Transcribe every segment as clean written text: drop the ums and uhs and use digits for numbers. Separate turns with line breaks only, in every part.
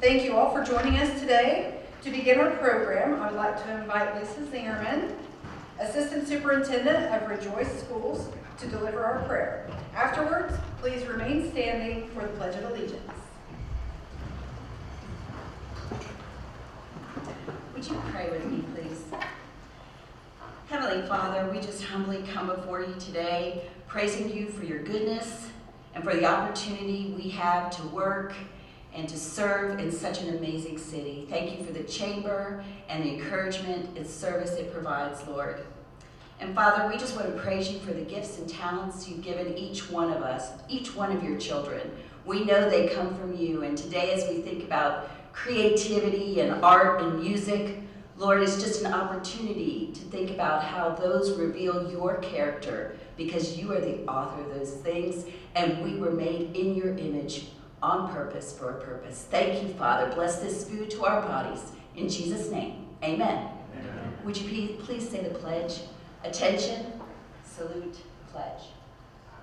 Thank you all for joining us today. To begin our program, I would like to invite Lisa Zingerman, Assistant Superintendent of Rejoice Schools, to deliver our prayer. Afterwards, please remain standing for the Pledge of Allegiance.
Would you pray with me, please? Heavenly Father, we just humbly come before you today, praising you for your goodness and for the opportunity we have to work and to serve in such an amazing city. Thank you for the chamber and the encouragement and service it provides, Lord. And Father, we just want to praise you for the gifts and talents you've given each one of us, each one of your children. We know they come from you, and today as we think about creativity and art and music, Lord, it's just an opportunity to think about how those reveal your character, because you are the author of those things, and we were made in your image on purpose for a purpose. Thank you, Father. Bless this food to our bodies. In Jesus' name, amen. Amen. Would you please say the pledge? Attention, salute, pledge.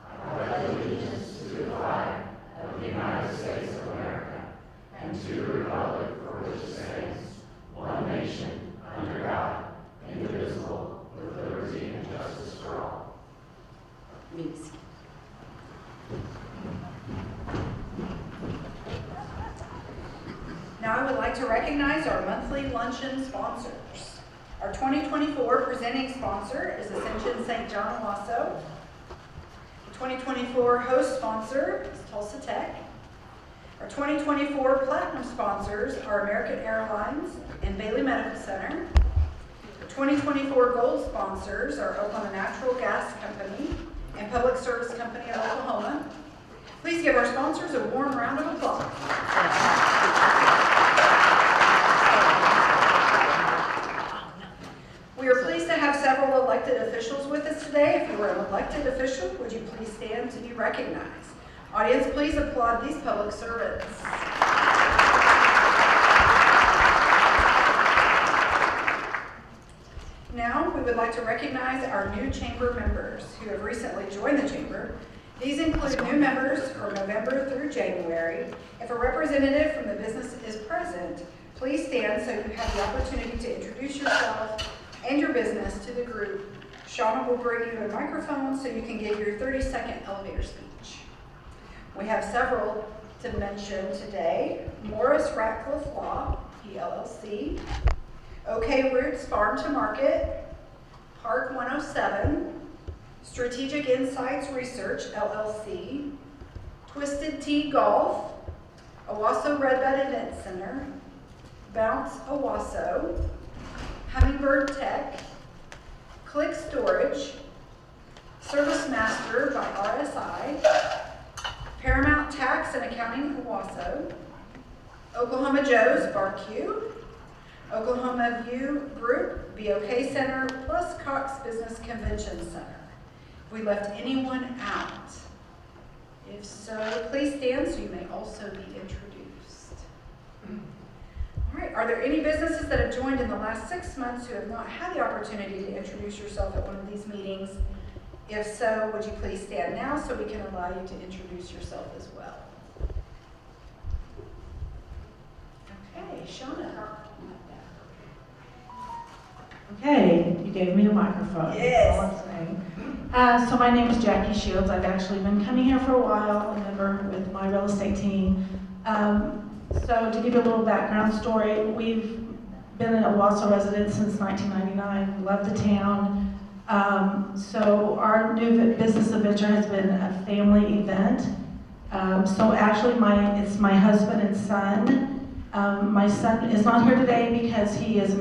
I pledge allegiance to the flag of the United States of America and to the republic for which it stands, one nation, under God, indivisible, with liberty and justice for all.
Meeks.
Now I would like to recognize our monthly luncheon sponsors. Our 2024 presenting sponsor is Ascension St. John Owasso. The 2024 host sponsor is Tulsa Tech. Our 2024 platinum sponsors are American Airlines and Bailey Medical Center. The 2024 gold sponsors are Oklahoma Natural Gas Company and Public Service Company of Oklahoma. Please give our sponsors a warm round of applause. We are pleased to have several elected officials with us today. If you are an elected official, would you please stand to be recognized? Audience, please applaud these public servants. Now, we would like to recognize our new chamber members who have recently joined the chamber. These include new members from November through January. If a representative from the business is present, please stand so you have the opportunity to introduce yourself and your business to the group. Shauna will bring you a microphone so you can give your 30-second elevator speech. We have several to mention today. Morris Ratcliffe Law, PLLC, OK Roots Farm to Market, Park 107, Strategic Insights Research, LLC, Twisted Tea Golf, Owasso Redbud Event Center, Bounce Owasso, Hummingbird Tech, Click Storage, Service Master by RSI, Paramount Tax and Accounting Owasso, Oklahoma Joe's Barbecue, Oklahoma View Group, BOK Center, plus Cox Business Convention Center. If we left anyone out, if so, please stand so you may also be introduced. All right, are there any businesses that have joined in the last 6 months who have not had the opportunity to introduce yourself at one of these meetings? If so, would you please stand now so we can allow you to introduce yourself as well? Okay, Shauna.
Okay, you gave me a microphone.
Yes.
That's all I'm saying. So my name is Jackie Shields. I've actually been coming here for a while, a member with my real estate team. So to give you a little background story, we've been an Owasso resident since 1999. Love the town. So our new business adventure has been a family event. So actually it's my husband and son. My son is not here today because he is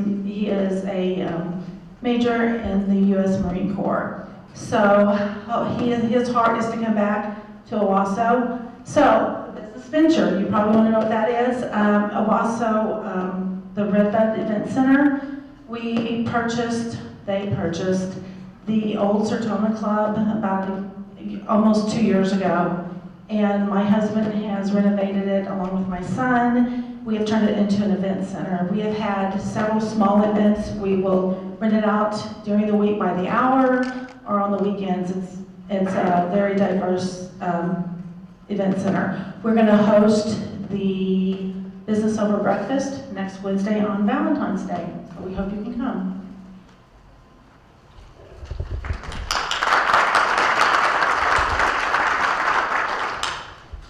a major in the U.S. Marine Corps. So his heart is to come back to Owasso. So business venture, you probably want to know what that is. Owasso, the Redbud Event Center, they purchased the old Sertoma Club about almost 2 years ago. And my husband has renovated it along with my son. We have turned it into an event center. We have had several small events. We will rent it out during the week by the hour or on the weekends. It's a very diverse event center. We're going to host the Business Over Breakfast next Wednesday on Valentine's Day. So we hope you can come.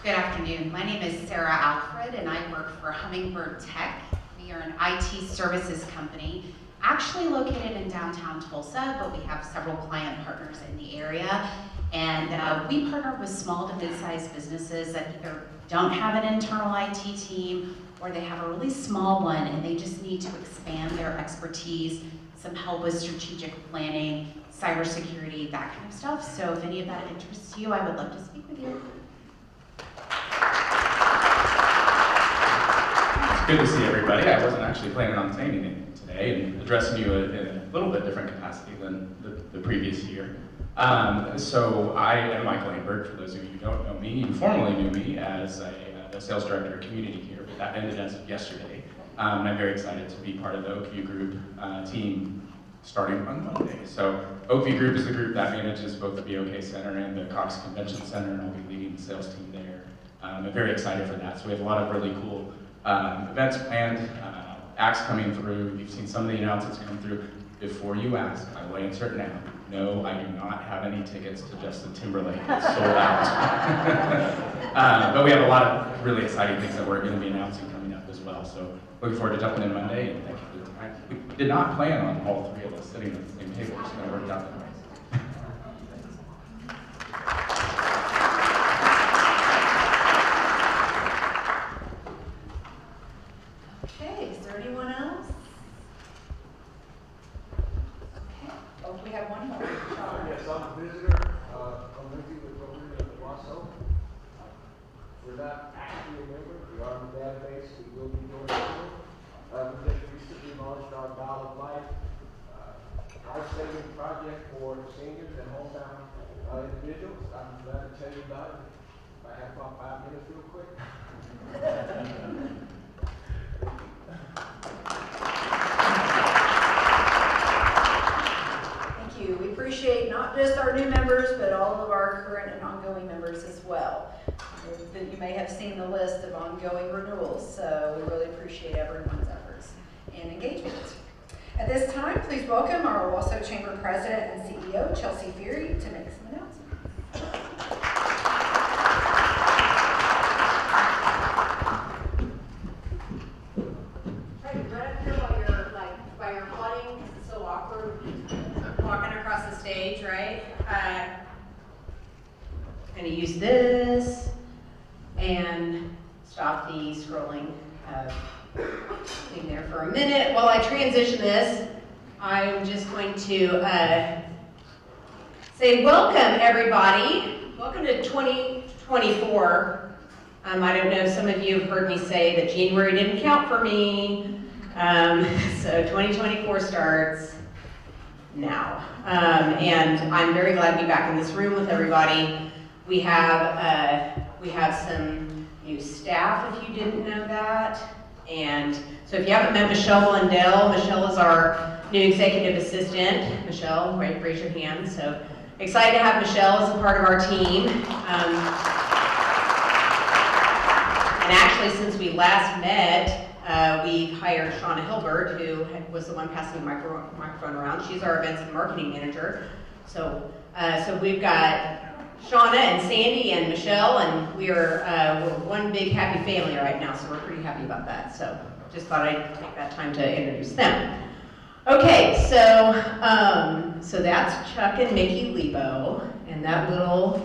Good afternoon. My name is Sarah Alfred, and I work for Hummingbird Tech. We are an IT services company, actually located in downtown Tulsa, but we have several client partners in the area. And we partner with small to mid-sized businesses that either don't have an internal IT team or they have a really small one and they just need to expand their expertise, some help with strategic planning, cybersecurity, that kind of stuff. So if any of that interests you, I would love to speak with you.
It's good to see everybody. I wasn't actually planning on saying anything today and addressing you in a little bit different capacity than the previous year. So I am Michael Amberg, for those of you who don't know me. You formerly knew me as a sales director of community here, but that ended as of yesterday. And I'm very excited to be part of the Oakview Group team starting on Monday. So Oakview Group is the group that manages both the BOK Center and the Cox Convention Center, and I'll be leading the sales team there. I'm very excited for that. So we have a lot of really cool events planned, acts coming through. You've seen some of the announcements come through. Before you ask, I will answer it now. No, I do not have any tickets to Justin Timberlake. It's sold out. But we have a lot of really exciting things that we're going to be announcing coming up as well. So looking forward to jumping in Monday, and thank you for the time. We did not plan on all three of us sitting at the same table. It's going to work out that way.
Okay, is there anyone else? Okay, oh, we have one more.
Yes, I'm a visitor. I'm Lindsay with Owasso. We're not actually a member. We are in the database. We will be doing it. We just recently launched our Dial of Life life-saving project for seniors and homebound individuals. I'm glad to tell you about it. If I have about 5 minutes real quick.
Thank you. We appreciate not just our new members, but all of our current and ongoing members as well. You may have seen the list of ongoing renewals, so we really appreciate everyone's efforts and engagement. At this time, please welcome our Owasso Chamber President and CEO, Chelsea Fury, to make some announcements.
Right up here while you're applauding, because it's so awkward walking across the stage, right? I'm going to use this and stop the scrolling thing there for a minute. While I transition this, I'm just going to say welcome, everybody. Welcome to 2024. I don't know, some of you have heard me say that January didn't count for me. So 2024 starts now. And I'm very glad to be back in this room with everybody. We have some new staff, if you didn't know that. And so if you haven't met Michelle Lundell, Michelle is our new executive assistant. Michelle, raise your hand. So excited to have Michelle as a part of our team. And actually, since we last met, we hired Shauna Hilbert, who was the one passing the microphone around. She's our events and marketing manager. So we've got Shauna and Sandy and Michelle, and we're one big happy family right now, so we're pretty happy about that. So just thought I'd take that time to introduce them. Okay, so that's Chuck and Mickey Lebo, and that little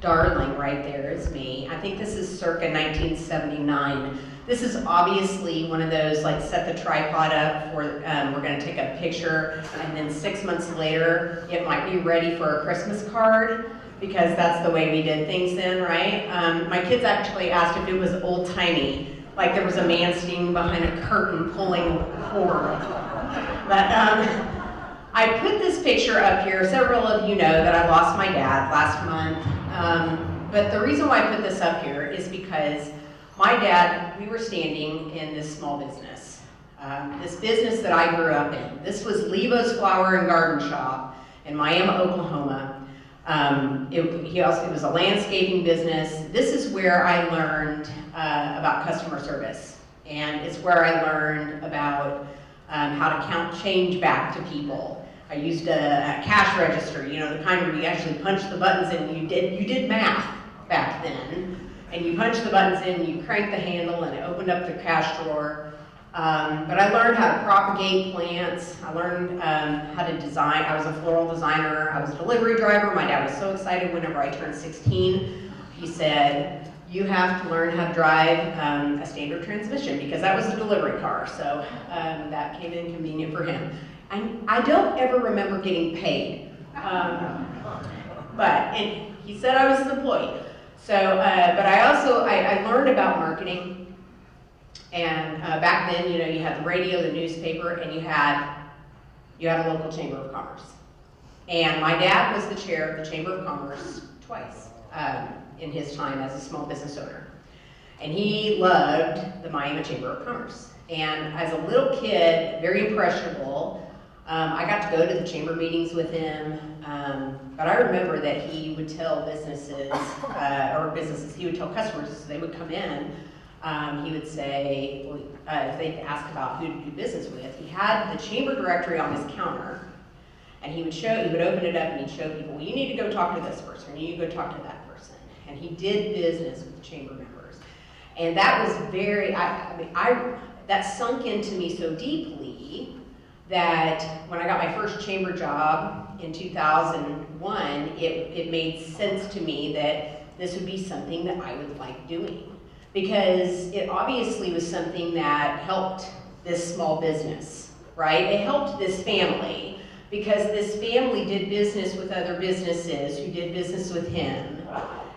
darling right there is me. I think this is circa 1979. This is obviously one of those, like, set the tripod up for, we're gonna take a picture, and then 6 months later, it might be ready for a Christmas card, because that's the way we did things then, right? My kids actually asked if it was old-timey, like there was a man standing behind a curtain pulling cord. But I put this picture up here. Several of you know that I lost my dad last month. But the reason why I put this up here is because my dad, we were standing in this small business. This business that I grew up in. This was Lebo's Flower and Garden Shop in Miami, Oklahoma. It was a landscaping business. This is where I learned about customer service. And it's where I learned about how to count change back to people. I used a cash register, you know, the kind where you actually punch the buttons in. You did math back then, and you punched the buttons in, you cranked the handle, and it opened up the cash drawer. But I learned how to propagate plants. I learned how to design. I was a floral designer. I was a delivery driver. My dad was so excited whenever I turned 16. He said, you have to learn how to drive a standard transmission, because that was a delivery car. So that came in convenient for him. I don't ever remember getting paid. And he said I was an employee. So, but I learned about marketing. And back then, you know, you had the radio, the newspaper, and you had a local chamber of commerce. And my dad was the chair of the Chamber of Commerce twice in his time as a small business owner. And he loved the Miami Chamber of Commerce. And as a little kid, very impressionable, I got to go to the chamber meetings with him. But I remember that he would tell businesses, he would tell customers as they would come in, he would say, well, if they'd ask about who to do business with, he had the chamber directory on his counter, and he would open it up and he'd show people, well, you need to go talk to this person, or you need to go talk to that person. And he did business with chamber members. And that was that sunk into me so deeply that when I got my first chamber job in 2001, it made sense to me that this would be something that I would like doing. Because it obviously was something that helped this small business, right? It helped this family, because this family did business with other businesses who did business with him.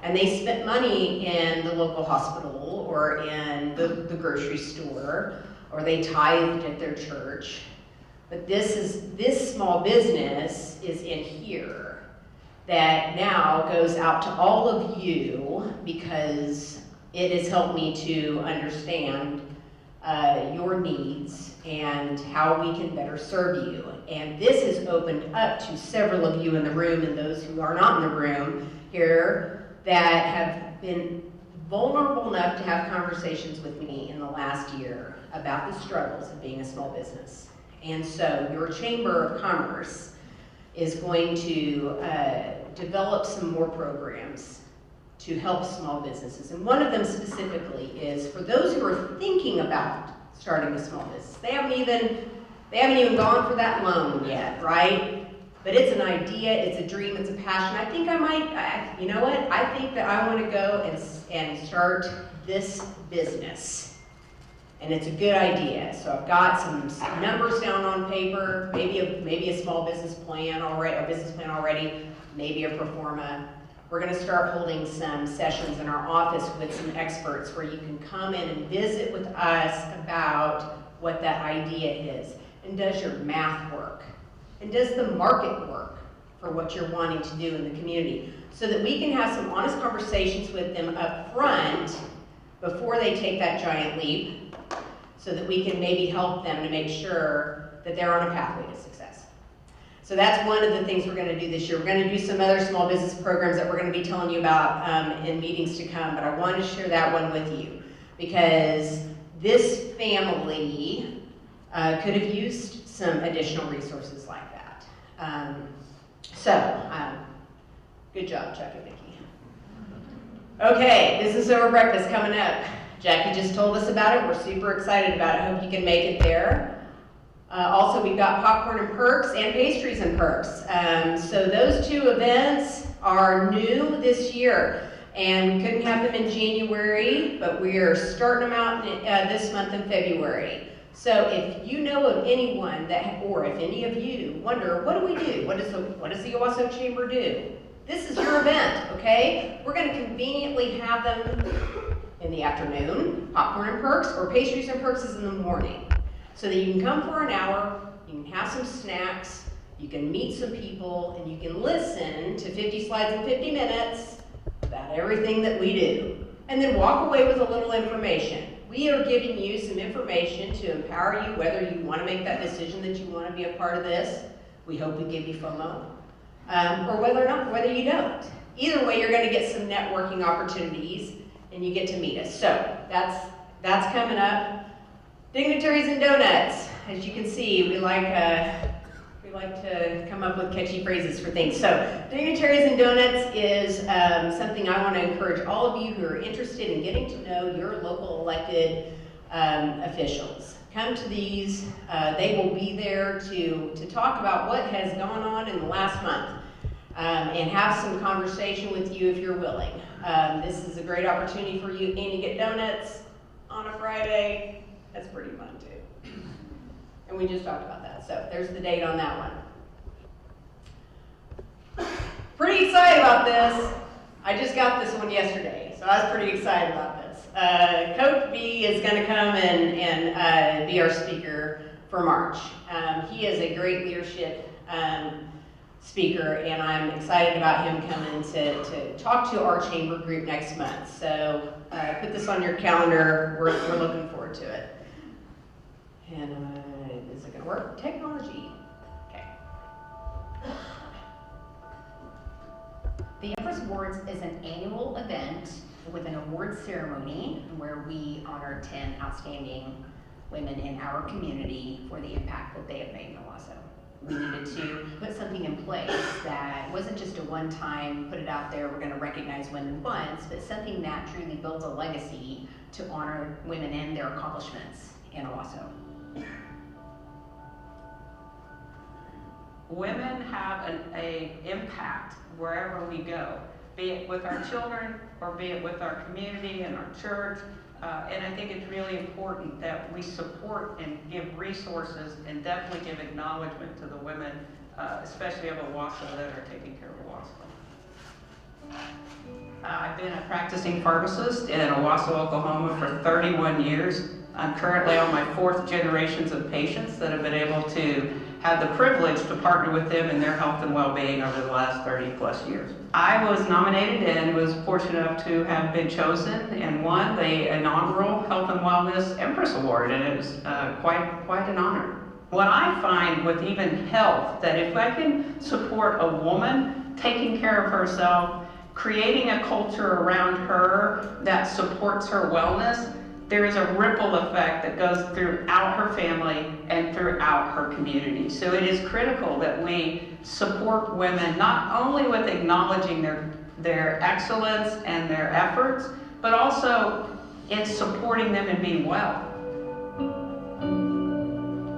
And they spent money in the local hospital or in the grocery store, or they tithed at their church. But this small business is in here that now goes out to all of you, because it has helped me to understand your needs and how we can better serve you. And this has opened up to several of you in the room and those who are not in the room here that have been vulnerable enough to have conversations with me in the last year about the struggles of being a small business. And so your Chamber of Commerce is going to develop some more programs to help small businesses. And one of them specifically is for those who are thinking about starting a small business. They haven't even gone for that loan yet, right? But it's an idea, it's a dream, it's a passion. I think you know what? I think that I want to go and start this business. And it's a good idea. So I've got some numbers down on paper, maybe a small business plan already, maybe a pro forma. We're going to start holding some sessions in our office with some experts where you can come in and visit with us about what that idea is. And does your math work? And does the market work for what you're wanting to do in the community? So that we can have some honest conversations with them up front before they take that giant leap, so that we can maybe help them to make sure that they're on a pathway to success. So that's one of the things we're going to do this year. We're going to do some other small business programs that we're going to be telling you about in meetings to come, but I wanted to share that one with you because this family could have used some additional resources like that. Good job, Chuck and Vicki. Okay, business over breakfast coming up. Jackie just told us about it. We're super excited about it. Hope you can make it there. Also, we've got popcorn and perks and pastries and perks. So those two events are new this year, and we couldn't have them in January, but we are starting them out this month in February. So if you know of anyone or if any of you wonder, what do we do? What does the Owasso Chamber do? This is your event, okay? We're going to conveniently have them in the afternoon, popcorn and perks, or pastries and perks is in the morning. So that you can come for an hour, you can have some snacks, you can meet some people, and you can listen to 50 slides in 50 minutes about everything that we do. And then walk away with a little information. We are giving you some information to empower you, whether you want to make that decision that you want to be a part of this. We hope we give you FOMO. Or whether you don't. Either way, you're going to get some networking opportunities and you get to meet us. So that's coming up. Dignitaries and donuts. As you can see, we like to come up with catchy phrases for things. So, Dignitaries and Donuts is something I want to encourage all of you who are interested in getting to know your local elected officials. Come to these. They will be there to talk about what has gone on in the last month and have some conversation with you if you're willing. This is a great opportunity for you, and you get donuts on a Friday. That's pretty fun too. And we just talked about that, so there's the date on that one. Pretty excited about this. I just got this one yesterday, so I was pretty excited about this. Coach B is going to come and be our speaker for March. He is a great leadership speaker, and I'm excited about him coming to talk to our chamber group next month. So put this on your calendar. We're looking forward to it. And is it going to work? Technology. Okay.
The Empress Awards is an annual event with an award ceremony where we honor 10 outstanding women in our community for the impact that they have made in Owasso. We needed to put something in place that wasn't just a one-time, put it out there, we're going to recognize women once, but something that truly builds a legacy to honor women and their accomplishments in Owasso.
Women have an impact wherever we go, be it with our children or be it with our community and our church. And I think it's really important that we support and give resources and definitely give acknowledgement to the women, especially of Owasso, that are taking care of Owasso. I've been a practicing pharmacist in Owasso, Oklahoma for 31 years. I'm currently on my 4th generations of patients that have been able to have the privilege to partner with them in their health and well-being over the last 30 plus years. I was nominated and was fortunate enough to have been chosen and won the inaugural Health and Wellness Empress Award, and it was quite an honor. What I find with even health, that if I can support a woman taking care of herself, creating a culture around her that supports her wellness, there is a ripple effect that goes throughout her family and throughout her community. So it is critical that we support women not only with acknowledging their excellence and their efforts, but also in supporting them in being well.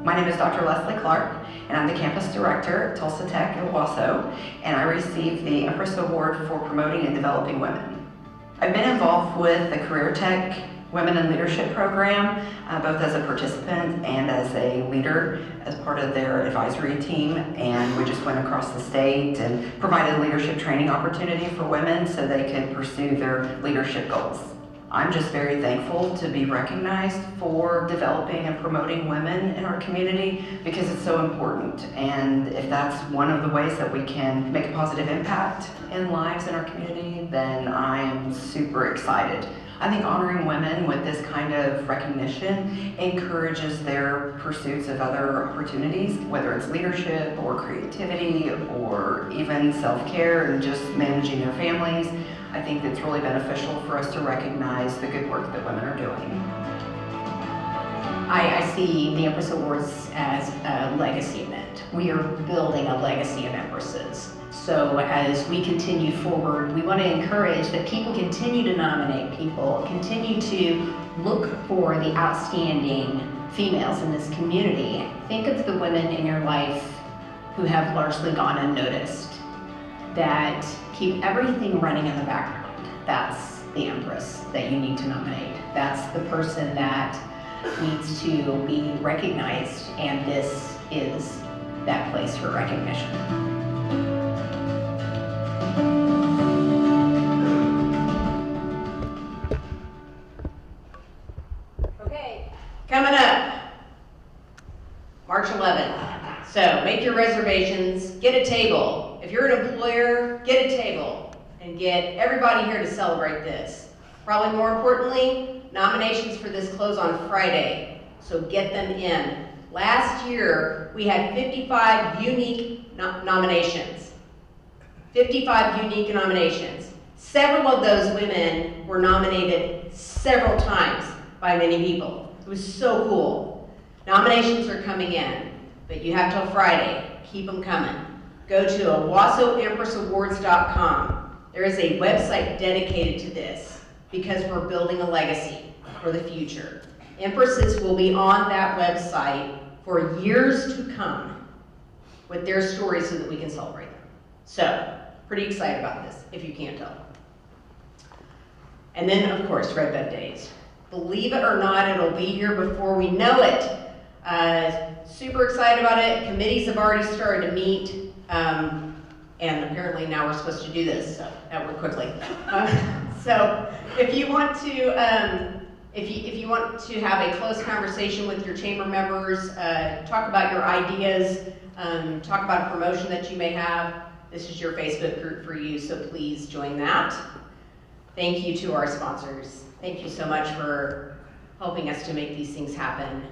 My name is Dr. Leslie Clark, and I'm the campus director at Tulsa Tech in Owasso, and I received the Empress Award for promoting and developing women. I've been involved with the Career Tech Women in Leadership program, both as a participant and as a leader as part of their advisory team, and we just went across the state and provided leadership training opportunity for women so they could pursue their leadership goals. I'm just very thankful to be recognized for developing and promoting women in our community because it's so important, and if that's one of the ways that we can make a positive impact in lives in our community, then I am super excited. I think honoring women with this kind of recognition encourages their pursuits of other opportunities, whether it's leadership or creativity or even self-care and just managing their families. I think it's really beneficial for us to recognize the good work that women are doing.
I see the Empress Awards as a legacy event. We are building a legacy of Empresses. So as we continue forward, we want to encourage that people continue to nominate people, continue to look for the outstanding females in this community. Think of the women in your life who have largely gone unnoticed, that keep everything running in the background. That's the Empress that you need to nominate. That's the person that needs to be recognized, and this is that place for recognition.
Okay, coming up, March 11th. So make your reservations, get a table. If you're an employer, get a table and get everybody here to celebrate this. Probably more importantly, nominations for this close on Friday, so get them in. Last year, we had 55 unique nominations. 55 unique nominations. Several of those women were nominated several times by many people. It was so cool. Nominations are coming in, but you have till Friday. Keep them coming. Go to OwassoEmpressAwards.com. There is a website dedicated to this because we're building a legacy for the future. Empresses will be on that website for years to come with their stories so that we can celebrate them. So, pretty excited about this, if you can't tell. And then, of course, Red Bud Days. Believe it or not, it'll be here before we know it. Super excited about it. Committees have already started to meet, and apparently now we're supposed to do this, so that worked quickly. So, if you want to, if you want to have a close conversation with your chamber members, talk about your ideas, talk about a promotion that you may have, this is your Facebook group for you, so please join that. Thank you to our sponsors. Thank you so much for helping us to make these things happen.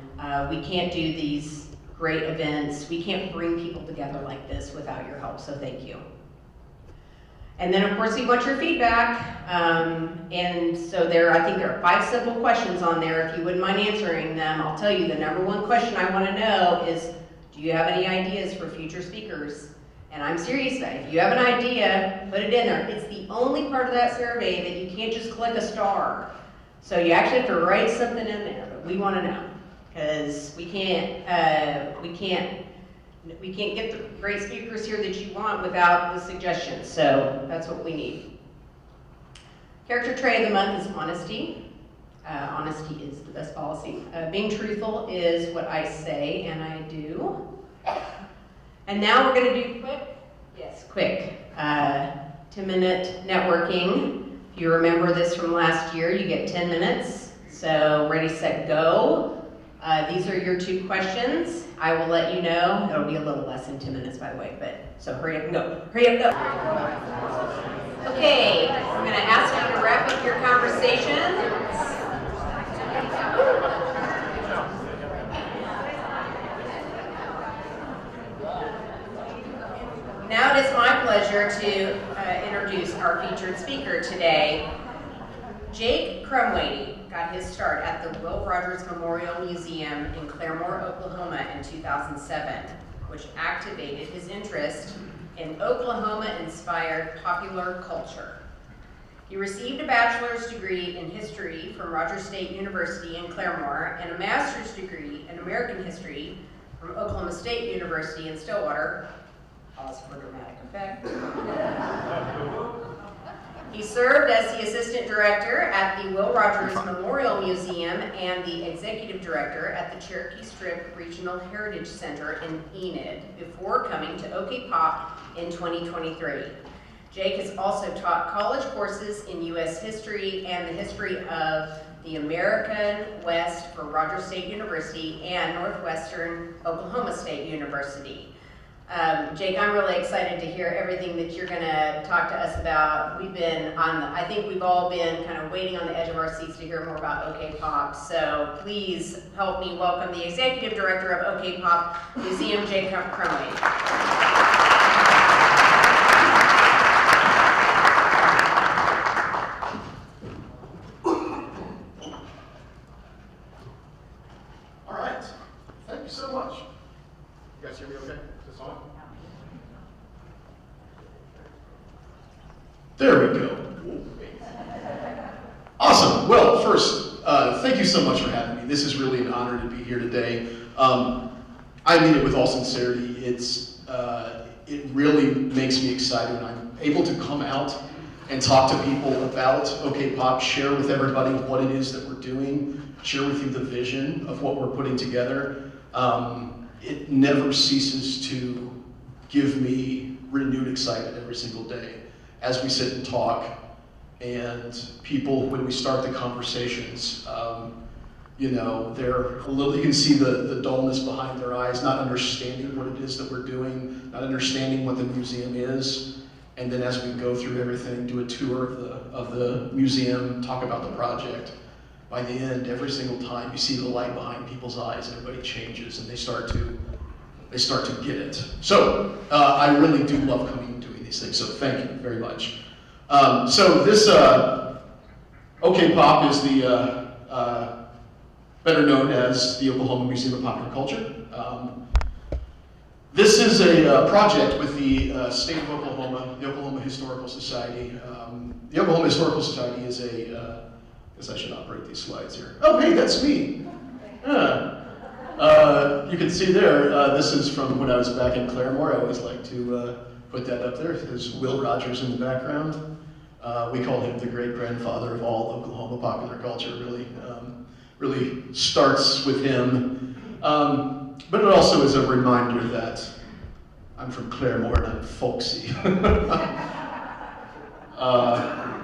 We can't do these great events. We can't bring people together like this without your help, so thank you. And then, of course, we want your feedback. And so I think there are 5 simple questions on there. If you wouldn't mind answering them, I'll tell you the number 1 question I want to know is, do you have any ideas for future speakers? And I'm serious about it. If you have an idea, put it in there. It's the only part of that survey that you can't just click a star. So you actually have to write something in there, but we want to know. Because we can't get the great speakers here that you want without the suggestions. So that's what we need. Character trait of the month is honesty. Honesty is the best policy. Being truthful is what I say and I do. And now we're going to do quick 10-minute networking. If you remember this from last year, you get 10 minutes. So ready, set, go. These are your 2 questions. I will let you know. It'll be a little less than 10 minutes, by the way, but so hurry up and go. Hurry up, go. Okay, I'm going to ask you to wrap up your conversation. Now it is my pleasure to introduce our featured speaker today. Jake Krumwiede got his start at the Will Rogers Memorial Museum in Claremore, Oklahoma in 2007, which activated his interest in Oklahoma-inspired popular culture. He received a bachelor's degree in history from Rogers State University in Claremore and a master's degree in American history from Oklahoma State University in Stillwater. Pause for dramatic effect. He served as the assistant director at the Will Rogers Memorial Museum and the executive director at the Cherokee Strip Regional Heritage Center in Enid before coming to OKPOP in 2023. Jake has also taught college courses in U.S. history and the history of the American West for Rogers State University and Northwestern Oklahoma State University. Jake, I'm really excited to hear everything that you're going to talk to us about. I think we've all been kind of waiting on the edge of our seats to hear more about OKPOP. So please help me welcome the Executive Director of OKPOP Museum, Jake Krumwiede.
All right. Thank you so much. You guys hear me okay? Is this on? There we go. Awesome. Well, first, thank you so much for having me. This is really an honor to be here today. I mean it with all sincerity. It really makes me excited when I'm able to come out and talk to people about OKPOP, share with everybody what it is that we're doing, share with you the vision of what we're putting together. It never ceases to give me renewed excitement every single day as we sit and talk, and people, when we start the conversations, they're a little, you can see the dullness behind their eyes, not understanding what it is that we're doing, not understanding what the museum is, and then as we go through everything, do a tour of the museum, talk about the project, by the end, every single time, you see the light behind people's eyes, everybody changes, and they start to get it. So, I really do love coming and doing these things, so thank you very much. So this OKPOP is the better known as the Oklahoma Museum of Popular Culture. This is a project with the state of Oklahoma, the Oklahoma Historical Society. The Oklahoma Historical Society is a, I guess I should operate these slides here. Oh, hey, that's me. You can see there, this is from when I was back in Claremore. I always like to put that up there. There's Will Rogers in the background. We call him the great-grandfather of all Oklahoma popular culture. Really starts with him. But it also is a reminder that I'm from Claremore and I'm folksy.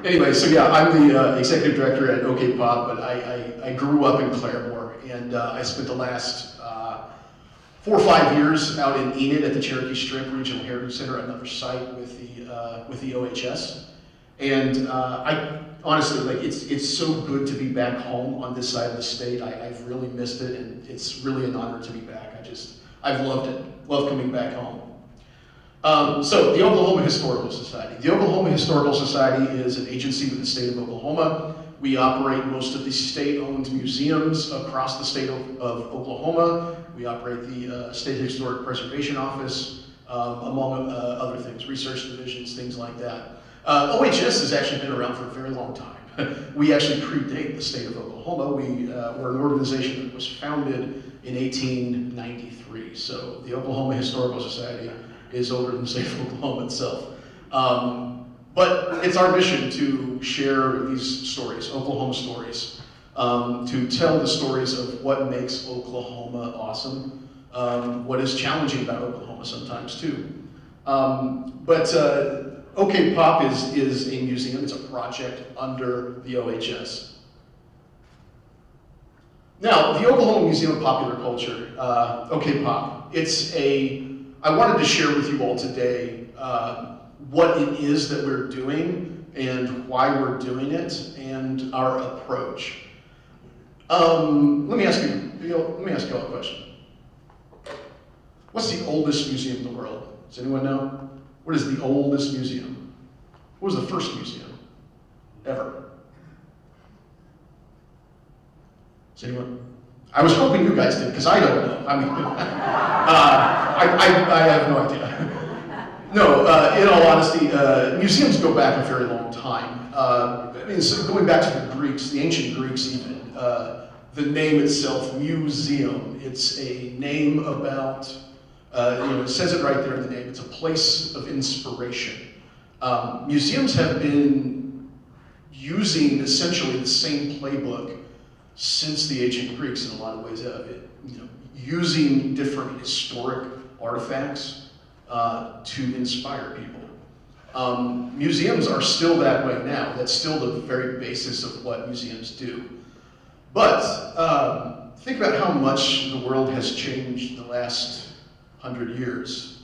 Anyway, so yeah, I'm the executive director at OKPOP, but I grew up in Claremore, and I spent the last 4 or 5 years out in Enid at the Cherokee Strip Regional Heritage Center, another site with the OHS. And I honestly, like, it's so good to be back home on this side of the state. I've really missed it, and it's really an honor to be back. I've loved it, love coming back home. So the Oklahoma Historical Society. The Oklahoma Historical Society is an agency with the state of Oklahoma. We operate most of the state-owned museums across the state of Oklahoma. We operate the State Historic Preservation Office, among other things, research divisions, things like that. OHS has actually been around for a very long time. We actually predate the state of Oklahoma. We were an organization that was founded in 1893. So the Oklahoma Historical Society is older than the state of Oklahoma itself. But it's our mission to share these stories, Oklahoma stories, to tell the stories of what makes Oklahoma awesome, what is challenging about Oklahoma sometimes too. But OKPOP is a museum, it's a project under the OHS. Now, the Oklahoma Museum of Popular Culture, OKPOP, I wanted to share with you all today what it is that we're doing and why we're doing it and our approach. Let me ask you all a question. What's the oldest museum in the world? Does anyone know? What is the oldest museum? What was the first museum ever? Does anyone? I was hoping you guys did, because I don't know. I mean, I have no idea. No, in all honesty, museums go back a very long time. I mean, so going back to the Greeks, the ancient Greeks even, the name itself, museum, it's a name about, it says it right there in the name, it's a place of inspiration. Museums have been using essentially the same playbook since the ancient Greeks in a lot of ways, using different historic artifacts to inspire people. Museums are still that way now. That's still the very basis of what museums do. But think about how much the world has changed in the last 100 years,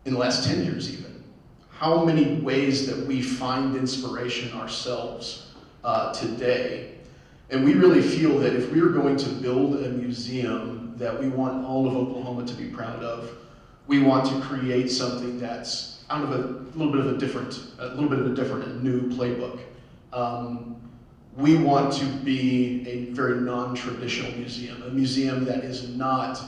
in the last 10 years even. How many ways that we find inspiration ourselves today. And we really feel that if we are going to build a museum that we want all of Oklahoma to be proud of, we want to create something that's out of a little bit of a different and new playbook. We want to be a very non-traditional museum, a museum that is not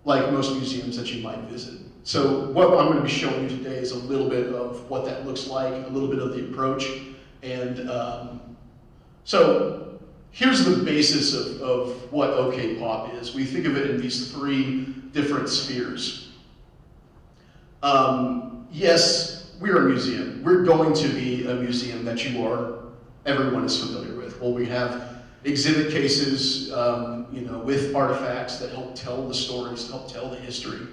like most museums that you might visit. So what I'm going to be showing you today is a little bit of what that looks like, a little bit of the approach, and so here's the basis of what OKPOP is. We think of it in these 3 different spheres. Yes, we're a museum. We're going to be a museum that everyone is familiar with. Well, we have exhibit cases, with artifacts that help tell the stories, help tell the history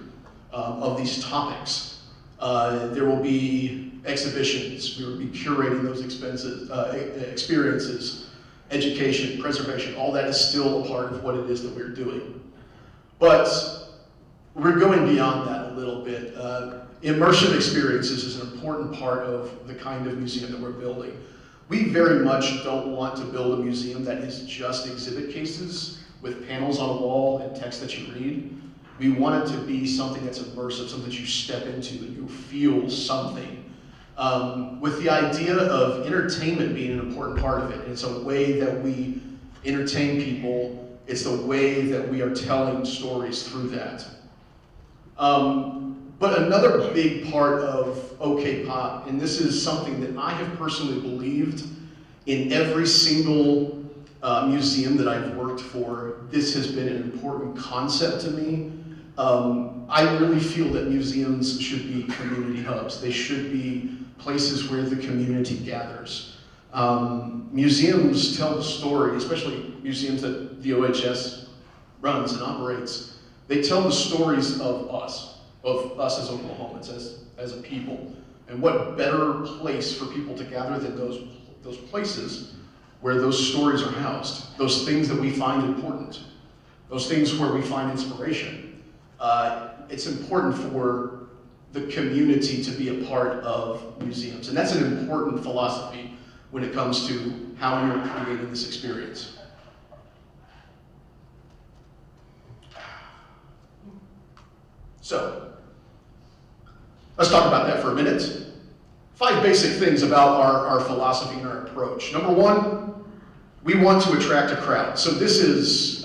of these topics. There will be exhibitions. We will be curating those experiences, education, preservation. All that is still a part of what it is that we're doing. But we're going beyond that a little bit. Immersive experiences is an important part of the kind of museum that we're building. We very much don't want to build a museum that is just exhibit cases with panels on a wall and text that you read. We want it to be something that's immersive, something that you step into and you feel something. With the idea of entertainment being an important part of it. It's a way that we entertain people. It's the way that we are telling stories through that. But another big part of OKPOP, and this is something that I have personally believed in every single museum that I've worked for, this has been an important concept to me. I really feel that museums should be community hubs. They should be places where the community gathers. Museums tell the story, especially museums that the OHS runs and operates. They tell the stories of us as Oklahomans, as a people. And what better place for people to gather than those places where those stories are housed, those things that we find important, those things where we find inspiration. It's important for the community to be a part of museums. And that's an important philosophy when it comes to how you're creating this experience. So, let's talk about that for a minute. 5 basic things about our philosophy and our approach. Number 1, we want to attract a crowd. So this is,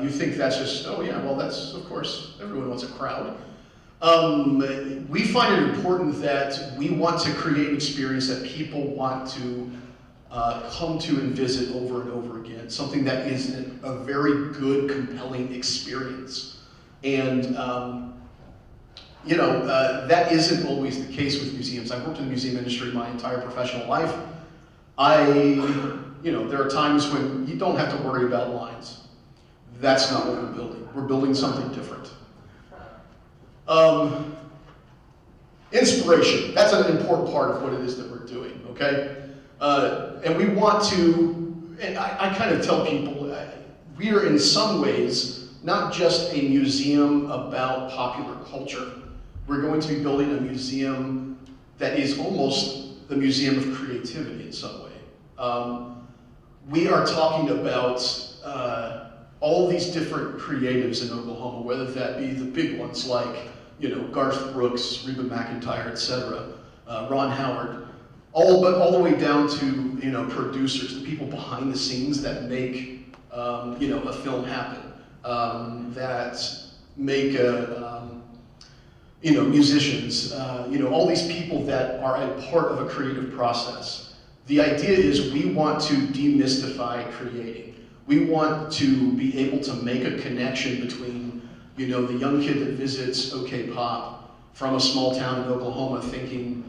you think that's just, oh yeah, well that's, of course, everyone wants a crowd. We find it important that we want to create an experience that people want to come to and visit over and over again. Something that is a very good, compelling experience. And that isn't always the case with museums. I've worked in the museum industry my entire professional life. There are times when you don't have to worry about lines. That's not what we're building. We're building something different. Inspiration, that's an important part of what it is that we're doing, okay? And we want to, and I kind of tell people, we are in some ways not just a museum about popular culture. We're going to be building a museum that is almost the museum of creativity in some way. We are talking about all these different creatives in Oklahoma, whether that be the big ones like, Garth Brooks, Reba McEntire, etc., Ron Howard, all the way down to, producers, the people behind the scenes that make, a film happen, that make musicians, all these people that are a part of a creative process. The idea is we want to demystify creating. We want to be able to make a connection between, the young kid that visits OKPOP from a small town in Oklahoma thinking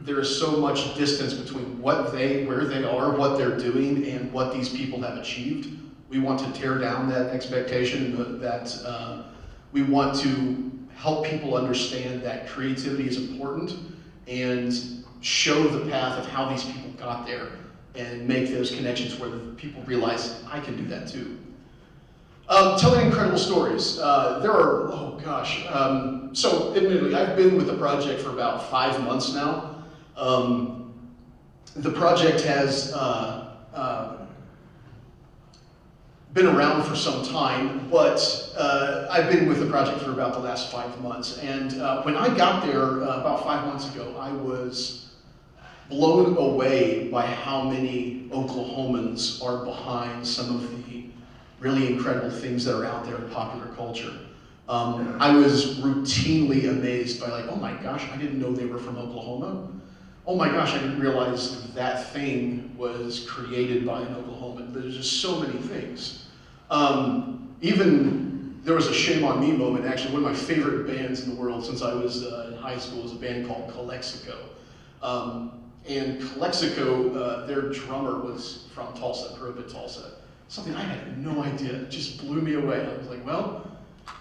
there is so much distance between where they are, what they're doing, and what these people have achieved. We want to tear down that expectation, that we want to help people understand that creativity is important and show the path of how these people got there and make those connections where the people realize, I can do that too. Telling incredible stories. There are, so admittedly, I've been with the project for about 5 months now. The project has been around for some time, but I've been with the project for about the last 5 months. And when I got there about 5 months ago, I was blown away by how many Oklahomans are behind some of the really incredible things that are out there in popular culture. I was routinely amazed by oh my gosh, I didn't know they were from Oklahoma. Oh my gosh, I didn't realize that thing was created by an Oklahoman. There's just so many things. Even there was a shame on me moment, actually. One of my favorite bands in the world since I was in high school was a band called Calexico. And Calexico, their drummer was from Tulsa, grew up in Tulsa. Something I had no idea, it just blew me away. I was like, well,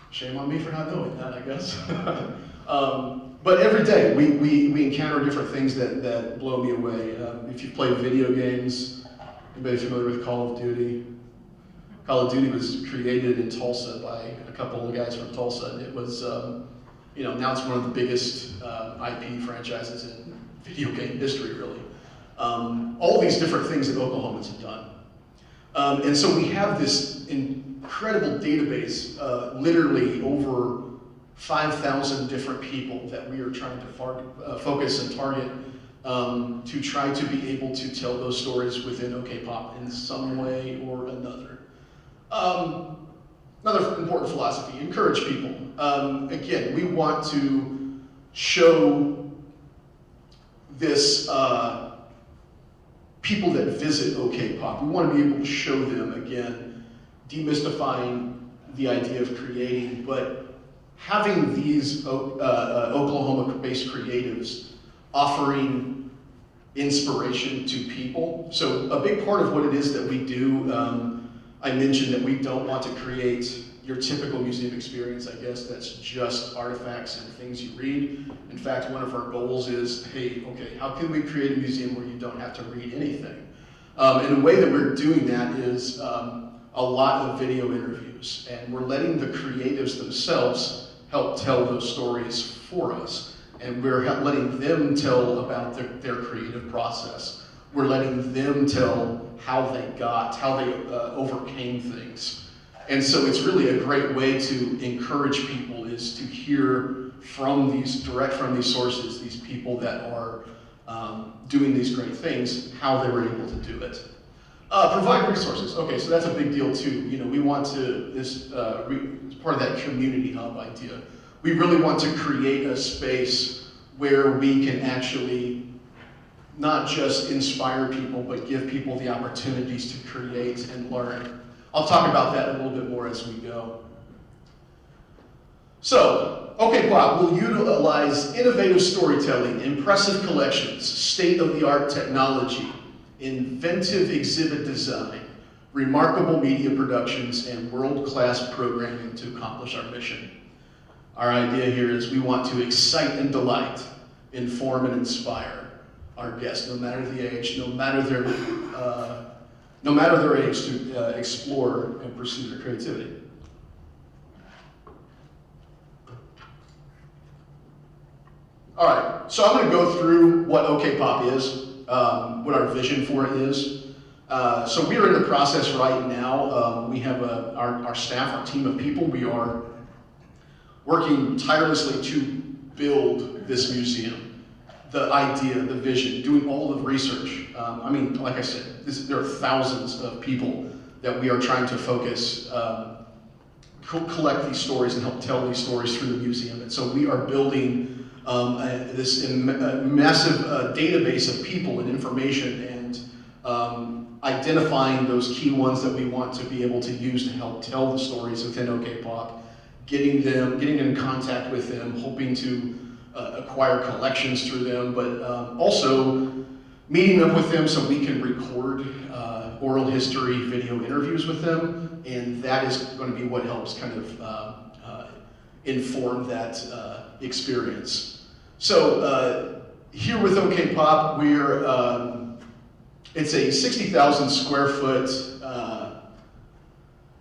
shame on me for not knowing that, I guess. But every day we encounter different things that blow me away. If you've played video games, anybody familiar with Call of Duty? Call of Duty was created in Tulsa by a couple of guys from Tulsa. And it was, now it's one of the biggest IP franchises in video game history, really. All these different things that Oklahomans have done. And so we have this incredible database, literally over 5,000 different people that we are trying to focus and target to try to be able to tell those stories within OKPOP in some way or another. Another important philosophy, encourage people. Again, we want to show this people that visit OKPOP. We want to be able to show them, again, demystifying the idea of creating, but having these Oklahoma-based creatives offering inspiration to people. So a big part of what it is that we do, I mentioned that we don't want to create your typical museum experience, I guess, that's just artifacts and things you read. In fact, one of our goals is, hey, okay, how can we create a museum where you don't have to read anything? And the way that we're doing that is a lot of video interviews, and we're letting the creatives themselves help tell those stories for us. And we're letting them tell about their creative process. We're letting them tell how they overcame things. And so it's really a great way to encourage people is to hear direct from these sources, these people that are doing these great things, how they were able to do it. Provide resources. Okay, so that's a big deal too. You know, we want to, as part of that community hub idea, we really want to create a space where we can actually not just inspire people, but give people the opportunities to create and learn. I'll talk about that a little bit more as we go. So, OKPOP will utilize innovative storytelling, impressive collections, state-of-the-art technology, inventive exhibit design, remarkable media productions, and world-class programming to accomplish our mission. Our idea here is we want to excite and delight, inform and inspire our guests, no matter the age, no matter their age, to explore and pursue their creativity. All right, so I'm going to go through what OKPOP is, what our vision for it is. So we are in the process right now. We have our staff, our team of people. We are working tirelessly to build this museum, the idea, the vision, doing all the research. I mean, like I said, there are thousands of people that we are trying to focus, collect these stories and help tell these stories through the museum. And so we are building this massive database of people and information, and identifying those key ones that we want to be able to use to help tell the stories within OKPOP, getting in contact with them, hoping to acquire collections through them, but also meeting up with them so we can record oral history video interviews with them, and that is going to be what helps kind of inform that experience. So here with OKPOP, it's a 60,000 square foot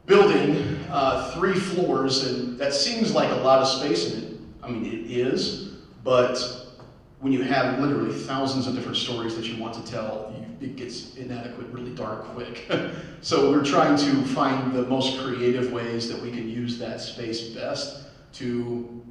building, 3 floors, and that seems like a lot of space, and I mean it is, but when you have literally thousands of different stories that you want to tell, it gets inadequate really darn quick. So we're trying to find the most creative ways that we can use that space best to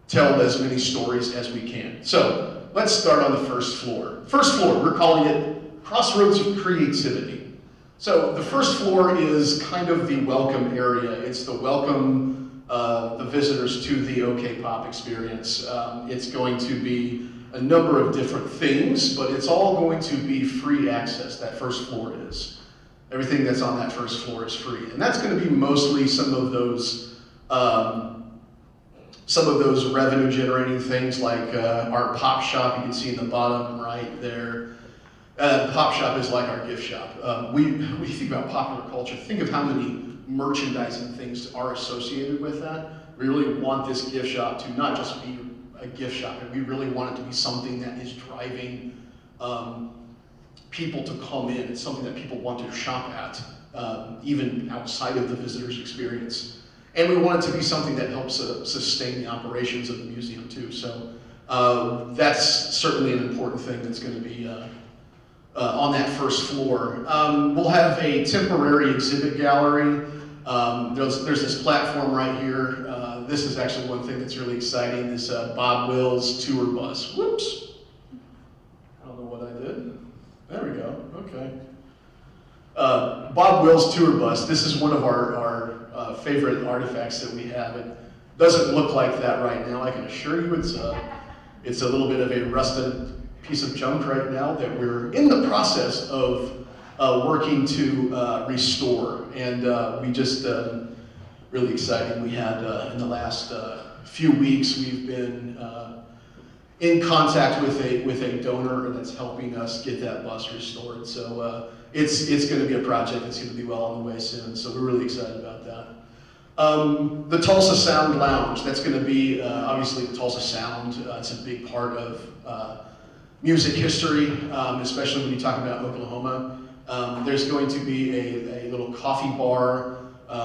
tell as many stories as we can. So let's start on the first floor. First floor, we're calling it Crossroads of Creativity. So the first floor is kind of the welcome area. It's the welcome the visitors to the OKPOP experience. It's going to be a number of different things, but it's all going to be free access. That first floor is. Everything that's on that first floor is free. And that's going to be mostly some of those revenue generating things like our pop shop. You can see in the bottom right there. Pop shop is like our gift shop. We think about popular culture. Think of how many merchandising things are associated with that. We really want this gift shop to not just be a gift shop, and we really want it to be something that is driving people to come in. It's something that people want to shop at, even outside of the visitor's experience. And we want it to be something that helps sustain the operations of the museum too. So that's certainly an important thing that's going to be on that first floor. We'll have a temporary exhibit gallery. There's this platform right here. This is actually one thing that's really exciting, this Bob Wills tour bus. Whoops. I don't know what I did. There we go, okay. Bob Wills tour bus. This is one of our favorite artifacts that we have. It doesn't look like that right now. I can assure you it's a little bit of a rusted piece of junk right now that we're in the process of working to restore. And we just, really exciting. We had, in the last few weeks, we've been in contact with a donor that's helping us get that bus restored. So it's going to be a project that's going to be well on the way soon. So we're really excited about that. The Tulsa Sound Lounge, that's going to be obviously the Tulsa Sound. It's a big part of music history, especially when you talk about Oklahoma. There's going to be a little coffee bar,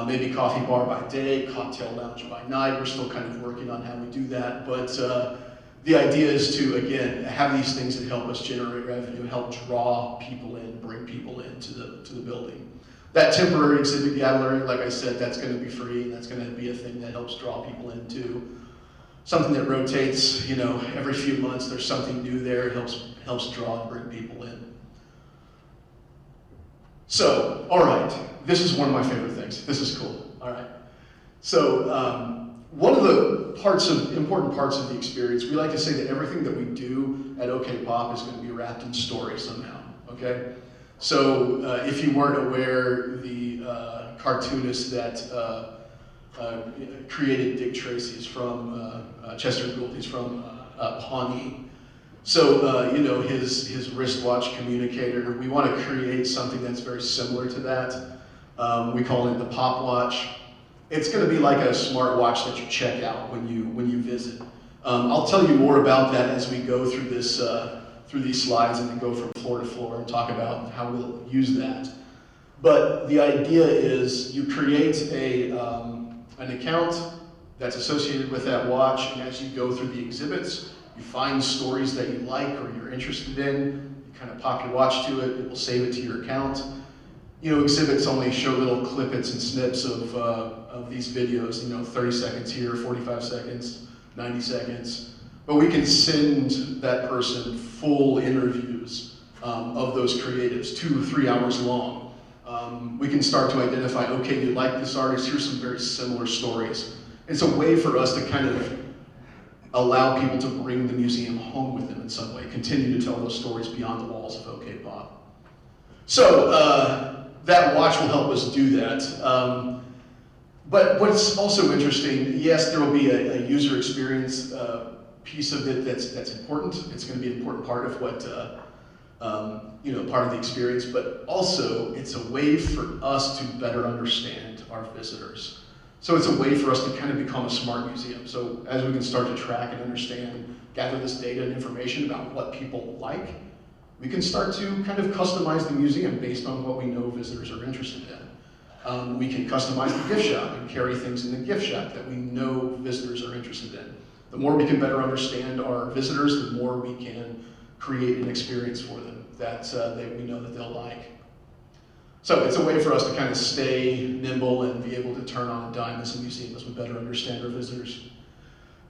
maybe coffee bar by day, cocktail lounge by night. We're still kind of working on how we do that, but the idea is to, again, have these things that help us generate revenue, help draw people in, bring people into the building. That temporary exhibit gallery, like I said, that's going to be free. That's going to be a thing that helps draw people into something that rotates, you know, every few months. There's something new there. It helps draw and bring people in. So, all right, this is one of my favorite things. This is cool. All right. So, one of the important parts of the experience, we like to say that everything that we do at OKPOP is going to be wrapped in story somehow. Okay. So, if you weren't aware, the cartoonist that created Dick Tracy is from Chester Gould. He's from Pawnee. So, you know, his wristwatch communicator, we want to create something that's very similar to that. We call it the Pop Watch. It's going to be like a smart watch that you check out when you visit. I'll tell you more about that as we go through this through these slides and then go from floor to floor and talk about how we'll use that. But the idea is you create an account that's associated with that watch, and as you go through the exhibits, you find stories that you like or you're interested in, you kind of pop your watch to it, it will save it to your account. You know, exhibits only show little clippets and snips of these videos, you know, 30 seconds here, 45 seconds, 90 seconds. But we can send that person full interviews of those creatives, 2 or 3 hours long. We can start to identify, okay, you like this artist, here's some very similar stories. It's a way for us to kind of allow people to bring the museum home with them in some way, continue to tell those stories beyond the walls of OKPOP. So that watch will help us do that. But what's also interesting, yes, there will be a user experience piece of it that's important. It's going to be an important part of what, you know, part of the experience, but also it's a way for us to better understand our visitors. So it's a way for us to kind of become a smart museum. So as we can start to track and understand, gather this data and information about what people like, we can start to kind of customize the museum based on what we know visitors are interested in. We can customize the gift shop and carry things in the gift shop that we know visitors are interested in. The more we can better understand our visitors, the more we can create an experience for them that we know that they'll like. So it's a way for us to kind of stay nimble and be able to turn on a dime as a museum as we better understand our visitors.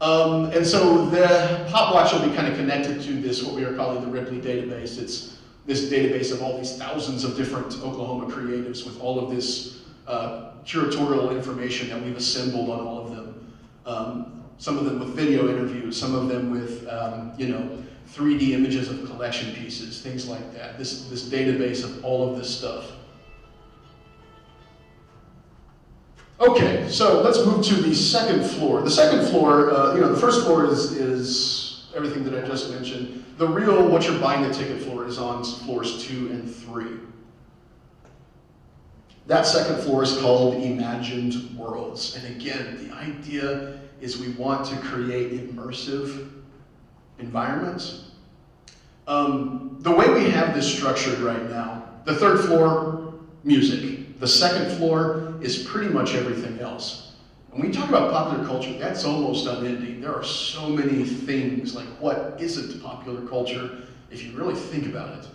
And so the Pop Watch will be kind of connected to this, what we are calling the Ripley database. It's this database of all these thousands of different Oklahoma creatives with all of this curatorial information that we've assembled on all of them. Some of them with video interviews, some of them with, you know, 3D images of collection pieces, things like that. This database of all of this stuff. Okay, so let's move to the second floor. The second floor, you know, the first floor is everything that I just mentioned. The real, what you're buying the ticket for is on floors 2 and 3. That second floor is called Imagined Worlds. And again, the idea is we want to create immersive environments. The way we have this structured right now, the third floor, music. The second floor is pretty much everything else. When we talk about popular culture, that's almost unending. There are so many things, like what isn't popular culture, if you really think about it.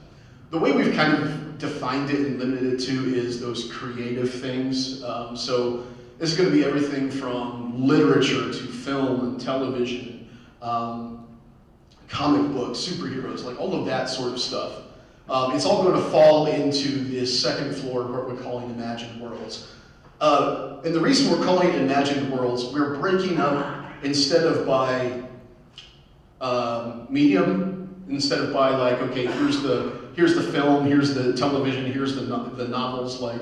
The way we've kind of defined it and limited it to is those creative things. So this is going to be everything from literature to film and television, comic books, superheroes, like all of that sort of stuff. It's all going to fall into this second floor, what we're calling Imagined Worlds. And the reason we're calling it Imagined Worlds, we're breaking up instead of by medium, instead of by like, okay, here's the film, here's the television, here's the novels, like,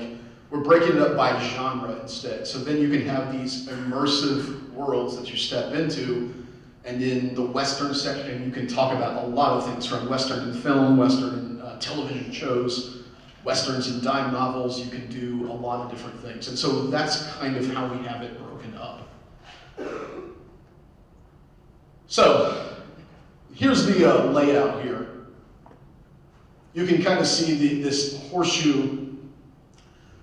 we're breaking it up by genre instead. So then you can have these immersive worlds that you step into, and in the Western section, you can talk about a lot of things, from Western in film, Western in television shows, Westerns in dime novels. You can do a lot of different things. And so that's kind of how we have it broken up. So here's the layout here. You can kind of see this horseshoe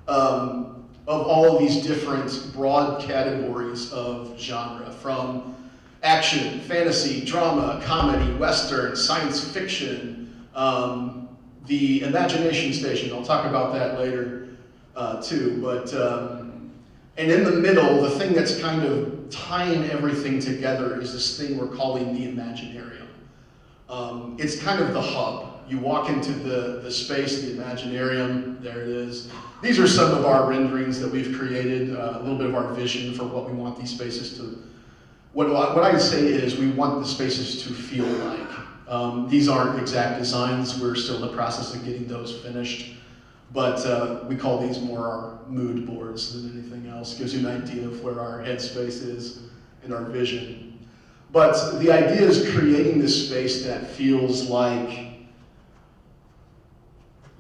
of all of these different broad categories of genre, from action, fantasy, drama, comedy, Western, science fiction, the imagination station. I'll talk about that later too. But and in the middle, the thing that's kind of tying everything together is this thing we're calling the Imaginarium. It's kind of the hub. You walk into the space, the Imaginarium, there it is. These are some of our renderings that we've created, a little bit of our vision for what we want these spaces to. What I say is we want the spaces to feel like. These aren't exact designs. We're still in the process of getting those finished. But we call these more our mood boards than anything else. Gives you an idea of where our headspace is and our vision. But the idea is creating this space that feels like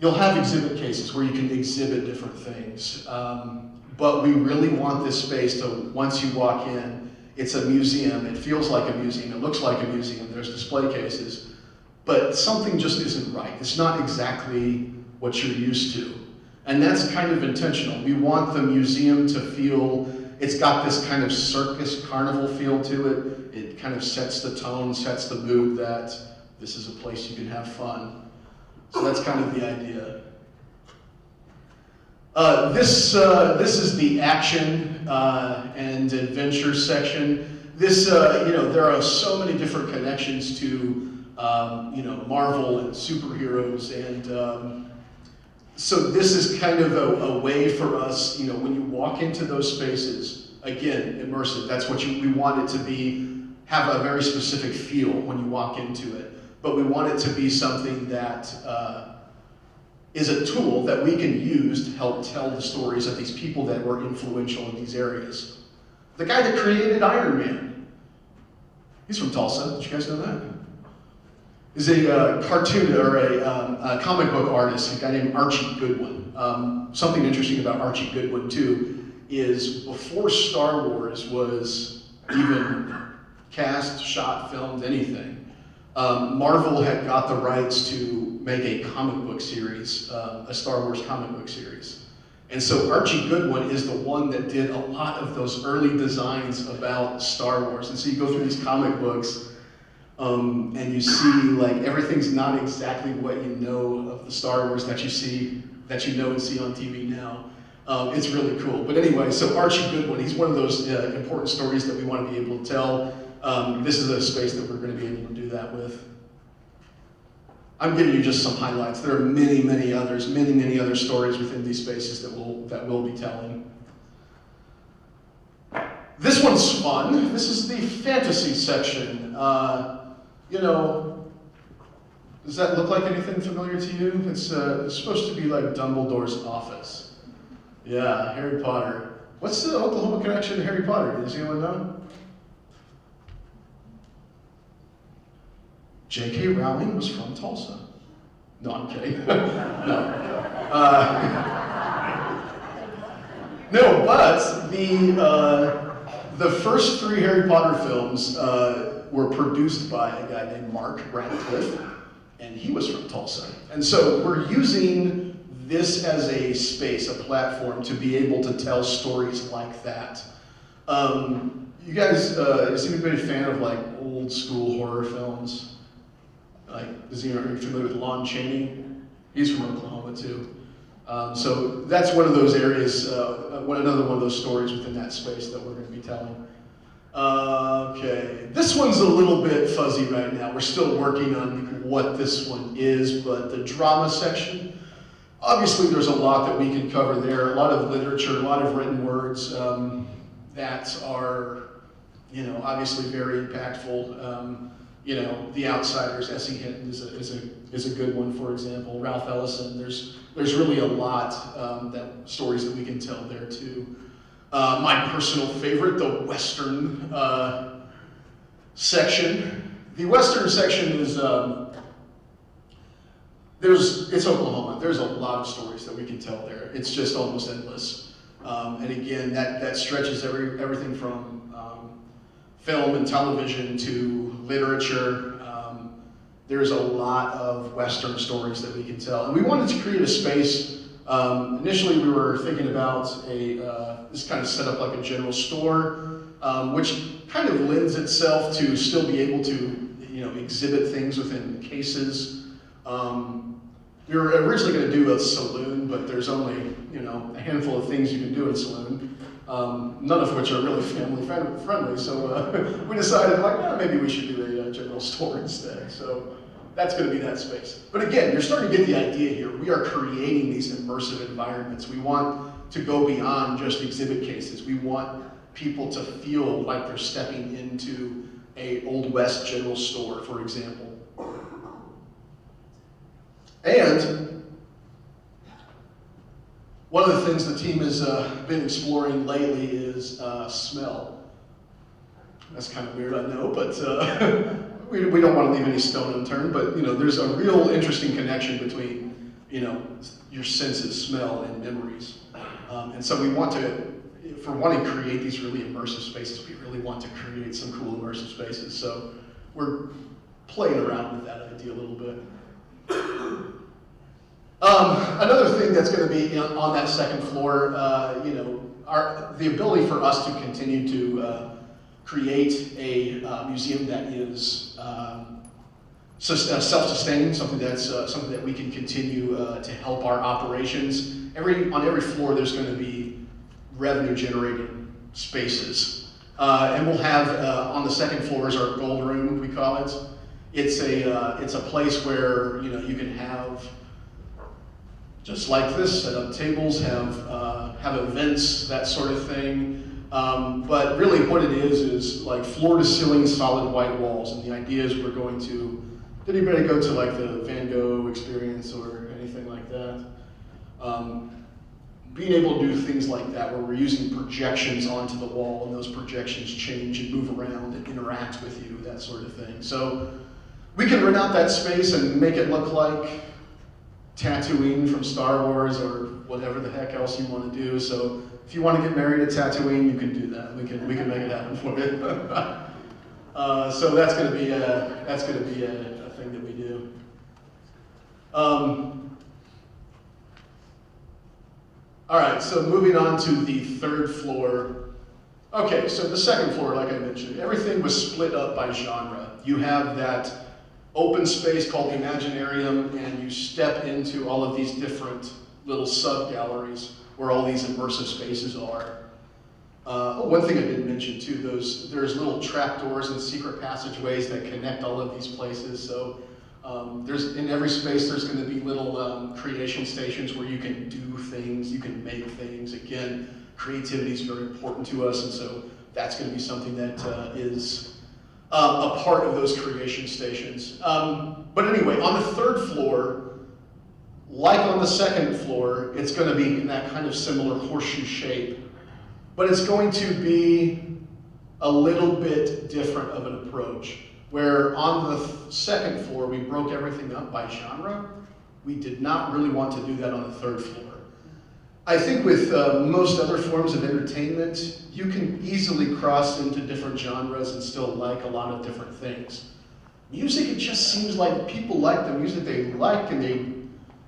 you'll have exhibit cases where you can exhibit different things. But we really want this space to, once you walk in, it's a museum. It feels like a museum. It looks like a museum. There's display cases. But something just isn't right. It's not exactly what you're used to. And that's kind of intentional. We want the museum to feel, it's got this kind of circus carnival feel to it. It kind of sets the tone, sets the mood that this is a place you can have fun. So that's kind of the idea. This is the action and adventure section. This, there are so many different connections to, Marvel and superheroes, and so this is kind of a way for us, when you walk into those spaces, again, immersive. That's what we want it to be, have a very specific feel when you walk into it. But we want it to be something that is a tool that we can use to help tell the stories of these people that were influential in these areas. The guy that created Iron Man, he's from Tulsa. Did you guys know that? He's a cartoon or a comic book artist, a guy named Archie Goodwin. Something interesting about Archie Goodwin too is before Star Wars was even cast, shot, filmed, anything, Marvel had got the rights to make a comic book series, a Star Wars comic book series. And so Archie Goodwin is the one that did a lot of those early designs about Star Wars. And so you go through these comic books, and you see like everything's not exactly what you know of the Star Wars that you know and see on TV now. It's really cool. But anyway, so Archie Goodwin, he's one of those important stories that we want to be able to tell. This is a space that we're going to be able to do that with. I'm giving you just some highlights. There are many, many others, many other stories within these spaces that we'll be telling. This one's fun. This is the fantasy section. Does that look like anything familiar to you? It's supposed to be like Dumbledore's office. Yeah, Harry Potter. What's the Oklahoma connection to Harry Potter? Does anyone know? J.K. Rowling was from Tulsa. No, I'm kidding. No. No, but the first 3 Harry Potter films were produced by a guy named Mark Radcliffe, and he was from Tulsa. And so we're using this as a space, a platform, to be able to tell stories like that. You guys, is anybody a fan of like old school horror films? Like, are you familiar with Lon Chaney? He's from Oklahoma too. So that's one of those areas, another one of those stories within that space that we're going to be telling. Okay, this one's a little bit fuzzy right now. We're still working on what this one is, but the drama section, Obviously, there's a lot that we can cover there, a lot of literature, a lot of written words that are, obviously very impactful. The Outsiders, S.E. Hinton is a good one, for example. Ralph Ellison, there's really a lot stories that we can tell there too. My personal favorite, the Western section. The Western section is, it's Oklahoma. There's a lot of stories that we can tell there. It's just almost endless. And again, that stretches everything from film and television to literature. There's a lot of Western stories that we can tell. And we wanted to create a space. Initially, we were thinking about this kind of set up like a general store, which kind of lends itself to still be able to, exhibit things within cases. We were originally going to do a saloon, but there's only, a handful of things you can do in a saloon, none of which are really family friendly. So we decided, maybe we should do a general store instead. So that's going to be that space. But again, you're starting to get the idea here. We are creating these immersive environments. We want to go beyond just exhibit cases. We want people to feel like they're stepping into a Old West general store, for example. And one of the things the team has been exploring lately is smell. That's kind of weird, I know, but we don't want to leave any stone unturned. But there's a real interesting connection between your senses, smell, and memories. And so we want to, for wanting to create these really immersive spaces, we really want to create some cool immersive spaces. So we're playing around with that idea a little bit. Another thing that's going to be on that second floor, the ability for us to continue to create a museum that is self-sustaining, something that we can continue to help our operations. On every floor, there's going to be revenue-generating spaces, and we'll have on the second floor is our gold room, we call it. It's a place where you can have, just like this, set up tables, have events, that sort of thing. But really what it is like floor to ceiling solid white walls. And the idea is we're going to, did anybody go to like the Van Gogh experience or anything like that? Being able to do things like that where we're using projections onto the wall and those projections change and move around and interact with you, that sort of thing. So we can rent out that space and make it look like Tatooine from Star Wars or whatever the heck else you want to do. So if you want to get married at Tatooine, you can do that. We can make it happen for you. So that's going to be a thing that we do. All right, so moving on to the third floor. Okay, so the second floor, like I mentioned, everything was split up by genre. You have that open space called the Imaginarium, and you step into all of these different little sub-galleries where all these immersive spaces are. One thing I didn't mention too, there's little trapdoors and secret passageways that connect all of these places. So in every space there's going to be little creation stations where you can do things, you can make things. Again, creativity is very important to us, and so that's going to be something that is a part of those creation stations. But anyway, on the third floor, like on the second floor, it's going to be in that kind of similar horseshoe shape, but it's going to be a little bit different of an approach. Where on the second floor, we broke everything up by genre. We did not really want to do that on the third floor. I think with most other forms of entertainment, you can easily cross into different genres and still like a lot of different things. Music, it just seems like people like the music they like and they